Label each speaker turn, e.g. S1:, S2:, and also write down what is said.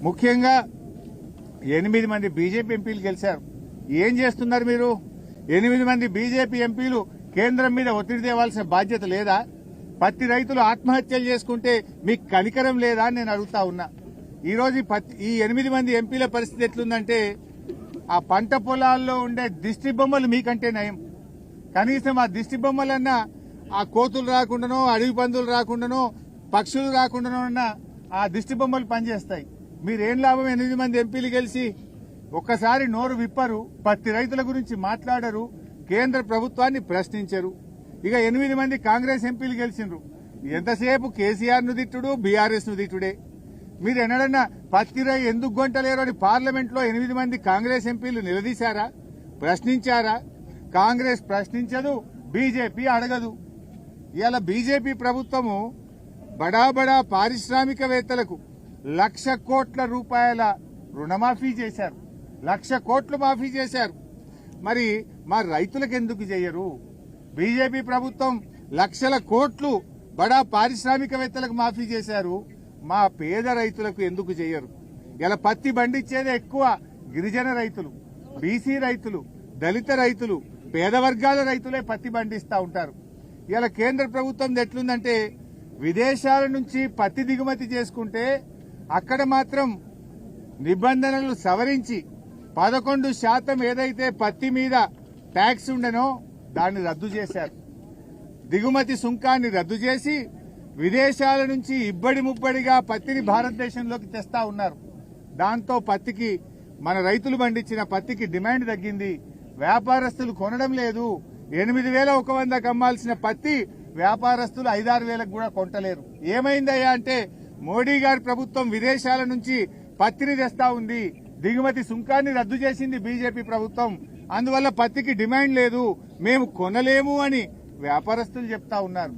S1: ముఖ్యంగా 8 మంది బీజేపీ ఎంపీలు గెలిచారు. ఏం చేస్తున్నారు మీరు? 8 మంది బీజేపీ ఎంపీలు కేంద్రం మీద ఒత్తిడి తేవాల్సిన బాధ్యత లేదా? పత్తి రైతులు ఆత్మహత్యలు చేసుకుంటే మీకు కనికరం లేదా అని నేను అడుగుతా ఉన్నా. ఈ రోజు ఈ 8 మంది ఎంపీల పరిస్థితి ఎట్లుందంటే ఆ పంట పొలాల్లో ఉండే దిష్టి బొమ్మలు మీకంటే నయం. కనీసం ఆ దిష్టి బొమ్మలన్నా ఆ కోతులు రాకుండానో, అడవి పందులు రాకుండానో, పక్షులు రాకుండానో ఆ దిష్టి బొమ్మలు పనిచేస్తాయి. మీరేం లాభం? 8 మంది ఎంపీలు గెలిచి ఒక్కసారి నోరు విప్పరు, పత్తి రైతుల గురించి మాట్లాడరు, కేంద్ర ప్రభుత్వాన్ని ప్రశ్నించరు. ఇక 8 మంది కాంగ్రెస్ ఎంపీలు గెలిచిండ్రు. ఎంతసేపు కేసీఆర్ ను తిట్టుడు, బీఆర్ఎస్ ను తిట్టుడే. మీరు ఎన్నడన్నా పత్తి రై ఎందుకు గొంటలేరు అని పార్లమెంట్ లో 8 మంది కాంగ్రెస్ ఎంపీలు నిలదీశారా? ప్రశ్నించారా? కాంగ్రెస్ ప్రశ్నించదు, బీజేపీ అడగదు. ఇవాళ బీజేపీ ప్రభుత్వము బడా పారిశ్రామికవేత్తలకు 1,00,000 కోట్ల రూపాయల రుణమాఫీ చేశారు. 1,00,000 కోట్లు మాఫీ చేశారు. మరి మా రైతులకు ఎందుకు చేయరు? బీజేపీ ప్రభుత్వం లక్షల కోట్లు బడా పారిశ్రామికవేత్తలకు మాఫీ చేశారు. మా పేద రైతులకు ఎందుకు చేయరు? ఇలా పత్తి పండించేదే ఎక్కువ గిరిజన రైతులు, బీసీ రైతులు, దళిత రైతులు, పేద వర్గాల రైతులే పత్తి పండిస్తా ఉంటారు. ఇలా కేంద్ర ప్రభుత్వం ఎట్లుందంటే విదేశాల నుంచి పత్తి దిగుమతి చేసుకుంటే అక్కడ మాత్రం నిబంధనలు సవరించి 11% ఏదైతే పత్తి మీద ట్యాక్స్ ఉండెనో దాన్ని రద్దు చేశారు. దిగుమతి సుంకాన్ని రద్దు చేసి విదేశాల నుంచి ఇబ్బడి ముబ్బడిగా పత్తిని భారతదేశంలోకి తెస్తా ఉన్నారు. దాంతో పత్తికి, మన రైతులు పండించిన పత్తికి డిమాండ్ తగ్గింది. వ్యాపారస్తులు కొనడం లేదు. 8,100కు అమ్మాల్సిన పత్తి వ్యాపారస్తులు 5,000-6,000కు కూడా కొంటలేరు. ఏమైందయ్యా అంటే మోడీ గారి ప్రభుత్వం విదేశాల నుంచి పత్తిని తెస్తా ఉంది. దిగుమతి సుంకాన్ని రద్దు చేసింది బీజేపీ ప్రభుత్వం. అందువల్ల పత్తికి డిమాండ్ లేదు, మేము కొనలేము అని వ్యాపారస్తులు చెప్తా ఉన్నారు.